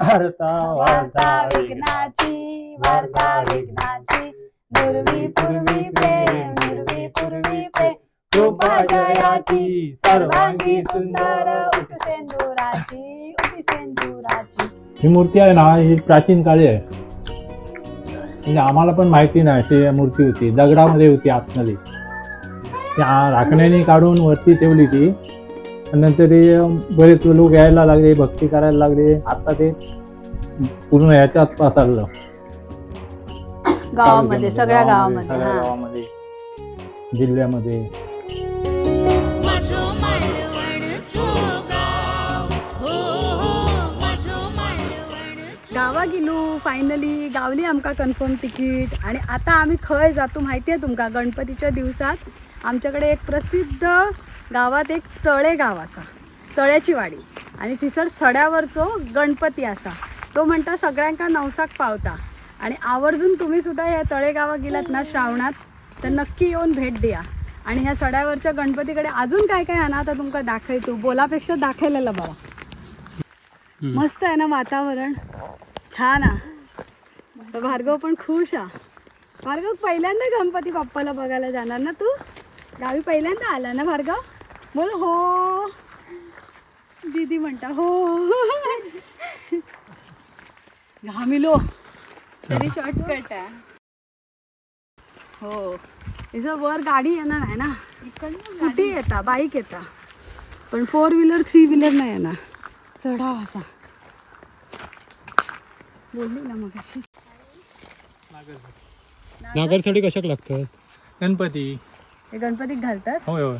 वार्ता वार्ता विघ्नाची, वार्ता विघ्नाची, नुरवी पूर्वी प्रेम, नुरवी पूर्वी प्रेम, कृपा जयाची, सर्वांगी सुंदर, उठसेंदुराची, उठसेंदुराची. ही मूर्ती आहे ना, ही प्राचीन काळी आहे. म्हणजे आम्हाला पण माहिती नाही अशी मूर्ती होती, दगडामध्ये होती आतमध्ये. त्या राखण्याने काढून वरती ठेवली ती. नंतर ते बरेच लोक यायला लागले, भक्ती करायला लागले. आता ते पूर्ण ह्याच्यात पसरलं गावामध्ये, सगळ्या गावामध्ये, सगळ्या गावामध्ये, जिल्ह्यामध्ये. गावा गेलो फायनली, गावली आमका कन्फर्म तिकीट. आणि आता आम्ही खंय जातो माहिती आहे तुमका? गणपतीच्या दिवसात आमच्याकडे एक प्रसिद्ध गावात एक तळे गाव असा, तळ्याची वाडी. आणि थिसर सड्यावरचो गणपती असा. तो म्हणता सगळ्यांका नवसाक पावता. आणि आवर्जून तुम्ही सुद्धा या तळे गावात गेलात ना श्रावणात तर नक्की येऊन भेट द्या. आणि ह्या सड्यावरच्या गणपतीकडे अजून काय काय आहे ना, आता तुमका दाखवतो. बोलापेक्षा दाखवलेलं बघा. मस्त आहे ना वातावरण, छान आहे. भार्गव पण खुश आहे. भार्गव पहिल्यांदा गणपती बाप्पाला बघायला जाणार ना तू? गावी पहिल्यांदा आला ना भार्गव? बोल हो. दीदी म्हणता हो. घामिलो तरी शॉर्टकट आहे. हो, इथं वर गाडी येणार आहे ना, स्कूटी येता, बाईक येता, पण 4 व्हीलर 3 व्हीलर नाही येणार. चढाव असा बोलली ना मग. नागरसाठी कशाक लागतात? गणपती. हे गणपतीत घालतात. होय होय.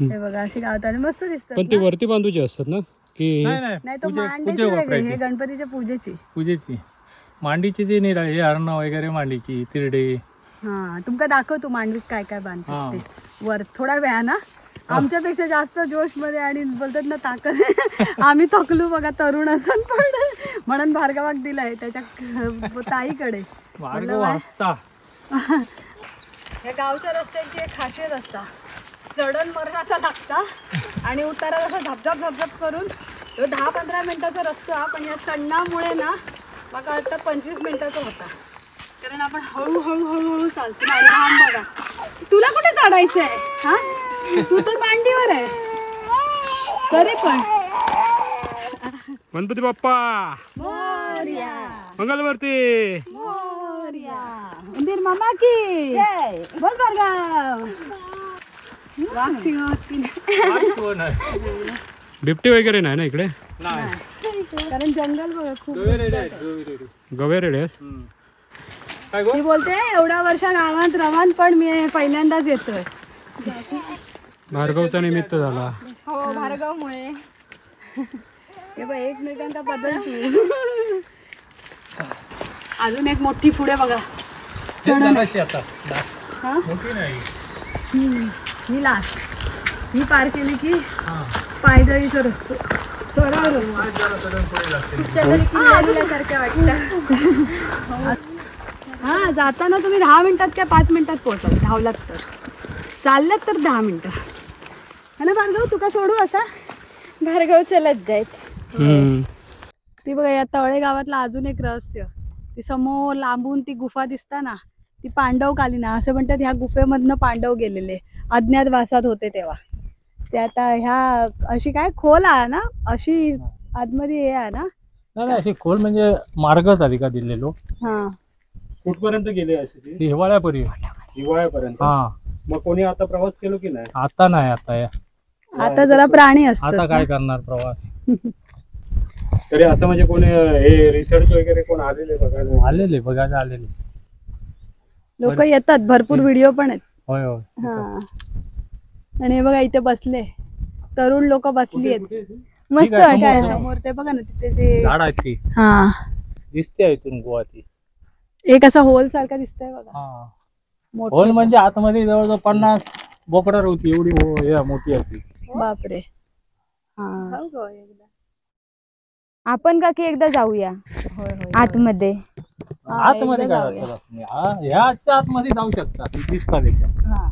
हे बघा अशी गावतात आणि मस्त दिसतात. पण ते वरती बांधूचे असतात ना की नाही, तो मांडीची वेगळी, हे गणपतीच्या पूजेची. मांडीची जी निराळी, हे हरण वगैरे, मांडीची तिरडे. हा, तुमका दाखवतो मांडवीत काय काय बांधतात ते वर. थोडा वेळा ना, आमच्यापेक्षा जास्त जोश मध्ये आणि बोलतात ना ताकद. आम्ही थकलो बघा तरुण असून, पण म्हणून भार्गवाक दिलाय त्याच्या ताईकडे. या गावच्या रस्त्यांची एक खासियत असता, चढण मरणाचा लागता आणि उतारा असा झपझप झपझप करून. तो 10-15 मिनिटाचा रस्ता हा, पण या चढणामुळे ना मला वाटतं 25 मिनिटाचा होता. कारण आपण हळूहळू हळूहळू चालतो. आणि घाम बघा. तुला कुठे चढायचंय? हा, तू तर मांडीवर आहे तरी पण. गणपती बाप्पा मोरया, मंगलवरती मोरया, उंदीर मामा की जय. बोल भार्गव. वाघ सिंहावरती बिबटे वगैरे नाही ना इकडे? कारण जंगल बघा खूप. गवेरेडे मी बोलते एवढ्या वर्ष गावात रवान, पण मी पहिल्यांदाच येतोय. भार्गवचा निमित्त झाला. हो, भार्गवमुळे. हे बघ एकमेकांचा बदलतो. अजून एक मोठी पुढे बघा. ही लास्ट ही पार केली की पायदळीचा रस्तो. किल्ल्यासारख्या वाटतं. हा, जाताना तुम्ही 10 मिनिटात किंवा 5 मिनिटात पोहोचाल, धावलात तर. चाललात तर 10 मिनिटं. हा ना भार्गव, तुका सोडू असा? भार्गव चलत जायत. ती बघा या तळे गावातला अजून एक रहस्य. ती समोर लांबून ती गुफा दिसता ना, ती पांडवकालीन असं म्हणतात. ह्या गुफेमधनं पांडव गेलेले अज्ञातवासात होते तेव्हा. ते आता ह्या अशी काय खोल आहे ना, अशी आतमध्ये हे आहे ना. नाही, अशी खोल म्हणजे मार्गच आली का दिलेलो. हा, कुठपर्यंत गेले अशी ती? हिवाळ्यापर्यंत. हा, मग कोणी आता प्रवास केलो की नाही? आता नाही. आता जरा प्राणी असतात. आता काय करणार प्रवास. तरी असं म्हणजे कोणी हे रिसर्च वगैरे कोण आलेले बघायला आलेले लोक येतात. भरपूर व्हिडिओ पण आहेत. होय होय. हा, आणि हे बघा इथे बसले तरुण लोक बसली आहेत. मस्त ठीक आहे, काय समोर. समोर ते बघा ना, तिथे ते झाड आहे ती, हा दिसते इथून गोवा ती. एक असा होल सारखा दिसतोय बघा. हा, मोठा. होल म्हणजे आतमध्ये जवळजवळ 50 बोकडा होती एवढी मोठी होती. बापरे. हा, आपण का की एकदा जाऊया आतमध्ये. आतमध्ये एकदा काय जाऊया. तुम्ही ह्या आतमध्ये जाऊ शकता. दिसतात एकदम. हा,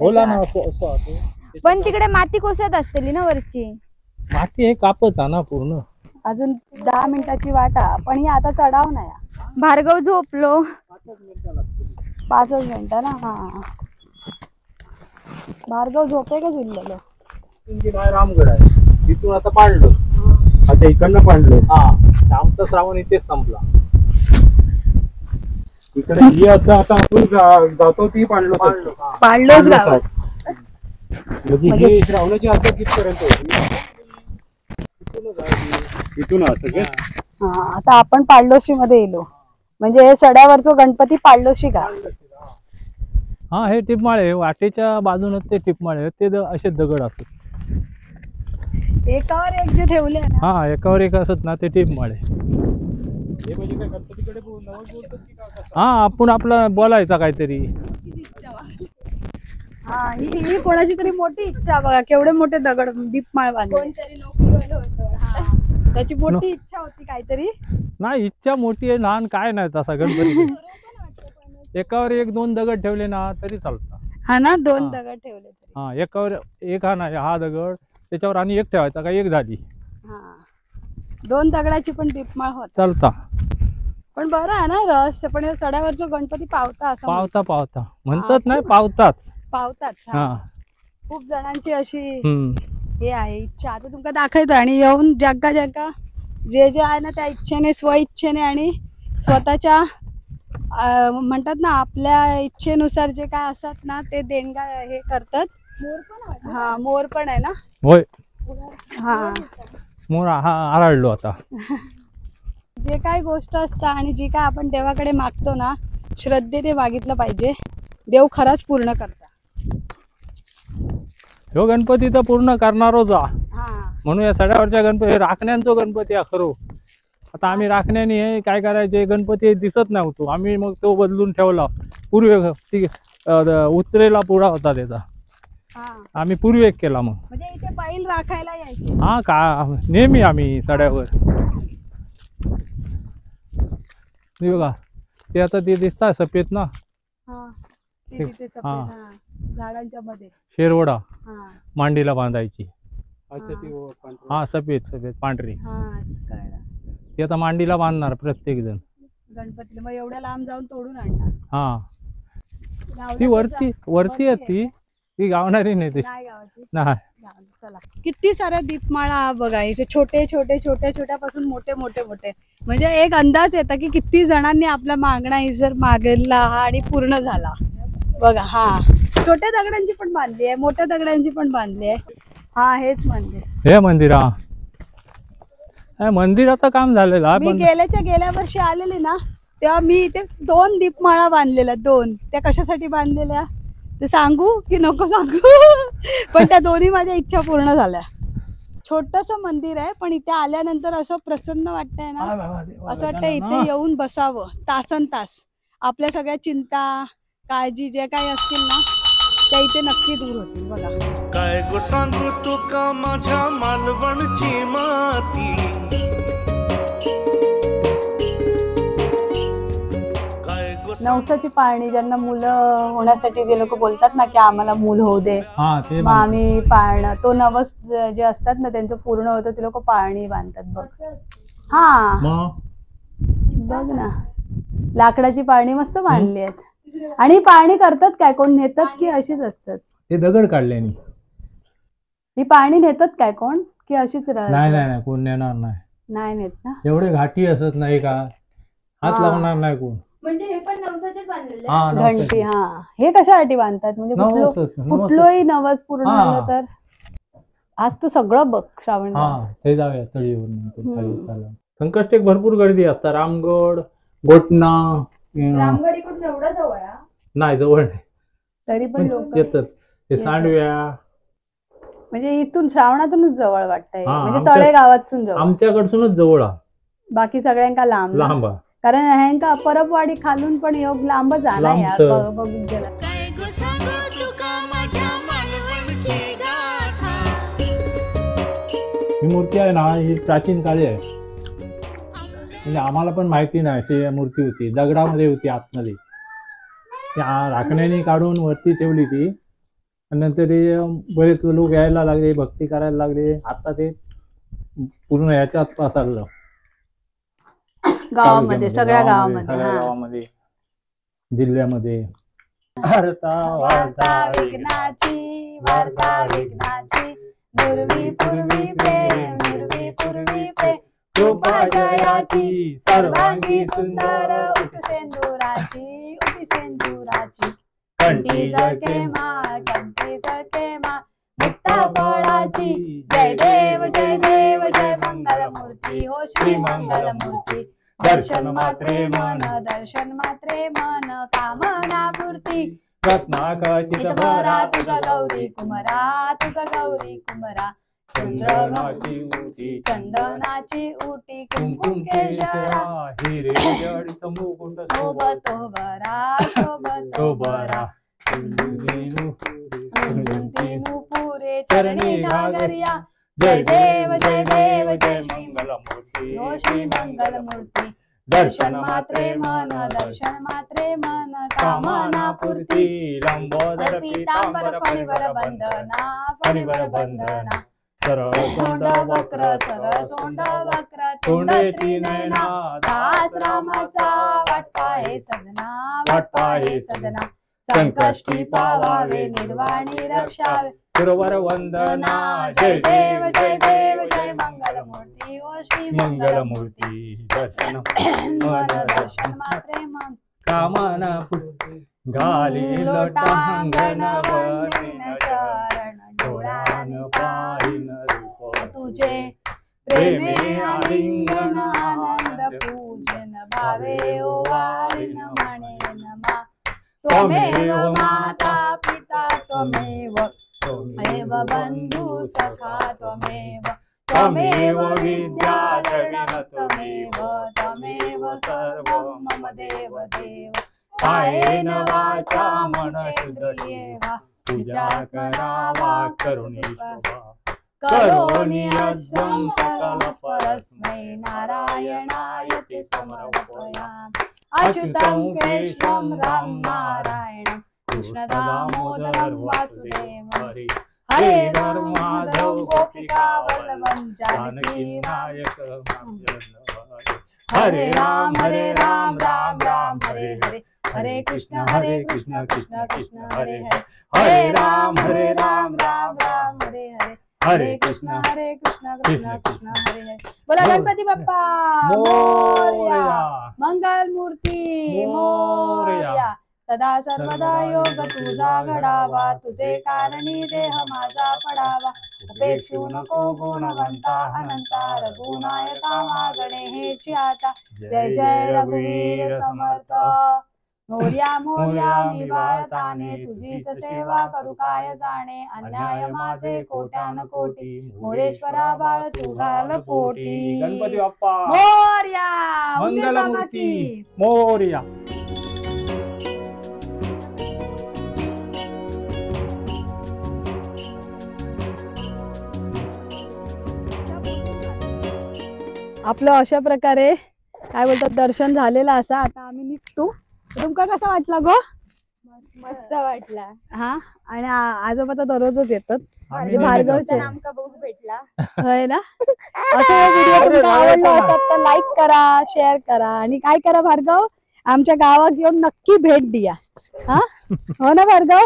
होला ना असं पण तिकडे माती कोसत असतेली ना वरची. माती हे कापच आहे ना पूर्ण. अजून 10 मिनिटाची वाटा, पण ही आता चढाव नाही. भार्गव झोपलो. 5 मिनिटं ना. हा भार्गव झोपे का झुललेलं? रामगड आहे तिथून आता पाडलो. आता इकडनं पाडलो. हा आमचा श्रावण इथेच संपला. इकडे ही आता आपण जातो ती पाडलो. पाडलोच गावात. म्हणजे ही श्रावणाची आता कितपर्यंत होती? इथून असं का? हा आता आपण पाडलोशी मध्ये येलो. म्हणजे हे सड्यावरचो गणपती पाडलोशी का? हा हे टिपमाळे वाटेच्या बाजूनच ते टिपमाळे ते असे दगड असत. एकावर एक जे ठेवले ना. हा एकावर एक असत ना ते टिपमाळे. हे म्हणजे काय गणपतीकडे नवस बोलतात की काय? हा आपण आपलं बोलायचा काहीतरी. हा ही कोणाची तरी मोठी इच्छा बघा, केवढे मोठे दगड दीपमाळ बांधले. त्याची मोठी इच्छा होती काहीतरी. नाही इच्छा मोठी आहे लहान काय नाही तसा गणपती. एकावर एक 2 दगड ठेवले ना तरी चालतात. हा ना 2 दगड ठेवले तरी. हा एकावर एक हा नाही हा दगड त्याच्यावर आणि एक ठेवायचा का एक झाली. हा 2 दगडाची पण दीपमाळ होत चालता. पण बरं आहे ना रहस्य. पण हे सड्यावरचो गणपती पावता असं पावता म्हणतात नाही पावताच. पावतात. हा खूप जणांची अशी हे आहे इच्छा. आता तुमका दाखवतो आणि येऊन ज्यांका जे आहे ना त्या इच्छेने स्वइच्छेने आणि स्वतःच्या म्हणतात ना आपल्या इच्छेनुसार जे काय असतात ना ते देणगा हे करतात. हा मोर पण आहे ना. होय हा मोर हा आरळलो आता. जे काय गोष्ट असतं आणि जी काय आपण देवाकडे मागतो ना श्रद्धेने मागितलं पाहिजे. देव खरंच पूर्ण करता. ह्यो गणपती तर पूर्ण करणारच हा म्हणून या सड्यावरच्या गणपती राखण्यांचो गणपती हा खरो. आता आम्ही राखण्याने हे काय करायचे गणपती दिसत नव्हतो आम्ही मग तो बदलून ठेवला. पूर्वे उत्तरेला पुढा होता त्याचा. आम्ही पूर्वेक केला. मग म्हणजे इथे बैल राखायला यायचे. हा का नेहमी आम्ही सड्यावर. बघा ते आता ते दिसतात सफेद ना. झाडांच्या मध्ये शेरवडा हा मांडीला बांधायची. अच्छा ती हा सफेद पांढरी. हा कळलं. ती आता मांडीला बांधणार प्रत्येक जण गणपतीला. मग एवढ्या लांब जाऊन तोडून आणणार. हा ती वरती आहेत ती गावणारी नाही ती. नाही गावाची. नाही. चला किती साऱ्या दीपमाळा बघा. इथे छोटे छोट्यापासून मोठे म्हणजे एक अंदाज येता की किती जणांनी आपल्या मागणा जर मागेला आणि पूर्ण झाला. बघा हा छोट्या दगडांची पण बांधली आहे मोठ्या दगडांची पण बांधली आहे. हा हेच मंदिर. हे मंदिर हा मंदिराचं काम झालेलं. मी गेल्या वर्षी आलेली ना तेव्हा मी इथे 2 दीपमाळा बांधलेल्या. 2 त्या कशासाठी बांधलेल्या ते सांगू की नको सांगू? पण त्या दोन्ही माझ्या इच्छा पूर्ण झाल्या. छोटस मंदिर आहे पण इथे आल्यानंतर असं प्रसन्न वाटतंय ना. असं वाटतं इथे येऊन बसावं तासन तास. आपल्या सगळ्या चिंता काळजी जे काही असतील ना त्या इथे नक्की दूर होतील. बघा काय गो सांगू तुका माझ्या मालवणची माती. नवसाची पाळणी ज्यांना मुलं होण्यासाठी जे लोक बोलतात ना की आम्हाला मूल होऊ दे मग आम्ही पाळणं तो नवस जे असतात ना त्यांचं पूर्ण होतं ते लोक पाळणी बांधतात. बघ हा बघ ना लाकडाची पाळणी मस्त बांधली आहेत. आणि पाळणी करतात काय कोण नेतात की अशीच असतात? ते दगड काढल्याने ही पाळणी नेतात काय कोण की अशीच नाही कोण नेणार नाही नेत ना. एवढे घाटी असत नाही का हात लावणार नाही कोण. म्हणजे हे पण नवसाचेच बांधलेले. घंटी. हा हे कशासाठी बांधतात म्हणजे कुठलोही नवस पूर्ण झालं तर. आज तू सगळं बघ श्रावण. ते जाऊया तळीवर. संकष्टी भरपूर गर्दी असतात. रामगड गोटणा. रामगड इकडून एवढं जवळ नाही जवळ नाही तरी पण लोक येतात. ते सांडव्या म्हणजे इथून श्रावणातूनच जवळ वाटतंय. म्हणजे तळेगावातून जवळ. आमच्याकडसूनच जवळ. बाकी सगळ्यांका लांब कारण ह्यांका परबवाडी खालून पण योग लांब झाला यार. बघून गेला ही मूर्ती आहे ना ही प्राचीन काळी आहे. म्हणजे आम्हाला पण माहिती नाही अशी मूर्ती होती. दगडामध्ये होती आतमध्ये. त्या राखण्याने काढून वरती ठेवली ती. नंतर ते बरेच लोक यायला लागले भक्ती करायला लागले. आता ते पूर्ण ह्याच्यात पसरलं गावामध्ये सगळ्या गावामध्ये सगळ्या हा. गावामध्ये जिल्ह्यामध्ये. वार्ता वार्ता विघ्नाची वार्ता विघ्नाची दुर्वी पूर्वी प्रेम दुर्वी पूर्वी प्रेम कृपा जयाची सर्वांगी सुंदर उठसेंदुराची उठसेंदुराची कंठी जळके माळ मुक्ता फळाची जय देव जय मंगल मूर्ती हो श्री मंगल मूर्ती दर्शन मात्रे मन कामना पूर्ती रत्नाकचित भरा तुझा गौरी कुमरा चंदनाची उटी कुंकुम केशरा हिरे जडित मुकुंद शोभतो बरा पुरे चरणी घागरिया जय देव जय मंगलमूर्ती हो श्री मंगल मूर्ती दर्शन मात्रे मन कामना पूर्ती लंबोदर पीतांबर फणीवर बंधना सोंड वक्र तोंडाची नयना दास रामाचा वाटपा हे सदना संकष्टी पावावे निर्वाणी रक्षावे गुरुवर वंदना जय देव जय मंगल मूर्ती ओ श्री मंगल मूर्ती दर्शन दर्शन मात्रे मन कामना पूर्ती घाली लोटांगण वंदन चरण डोळ्यान पाहिन रूप तुझे प्रेमे आलिंगन आनंद पूजन भावे ओवाळीन म्हणेन मा त्वमेव माता पिता त्वमेव बंधू सखा त्वमेव विद्याधरण त्वमेव सर्व मम देव कायेन वाचा मनसेंद्रिये वा पूजा करावा करुणी शोभा करोमि अस्मं सकल परस्मै नारायणाय ते समर्पयामि अच्युतं केशवं राम नारायणं कृष्ण दामोदरं वासुदेवं हरे राम माधव गोपिका वल्लभं जानकी नायक हरे राम राम राम हरे हरे हरे कृष्ण कृष्ण कृष्ण हरे हरे हरे राम राम राम हरे हरे हरे कृष्ण कृष्ण कृष्ण हरे हरे. बोला गणपती बाप्पा मोरया मंगल मूर्ती मोरया सदा सर्वदा योग तुझा घडावा तुझे कारणी देह माझा पडावा अपेक्षू नको गुणवंता अनंता रघुनायका मागणे हेची आता जय जय रघुवीर समर्थ मोर्या मी वाळताने तुझीच सेवा करू काय जाणे अन्याय माझे कोट्यान कोटी मोरेश्वरा बाळ तू घाल पोटी. गणपती बाप्पा मोर्या मंगलमूर्ती मोरया. आपलं अशा प्रकारे काय बोलतात दर्शन झालेलं असा. आता आम्ही निघतो. तुमका कसा वाटला गो? मस्त वाटला. हा आणि आजोबा तर दररोजच येतात म्हणजे आम्ही भार्गवचे आमका बघू भेटला. होय ना. असं व्हिडिओ तुमका आवडला असेल तर लाईक करा शेअर करा आणि काय करा भार्गव आमच्या गावात येऊन नक्की भेट द्या. हा हो ना भार्गव.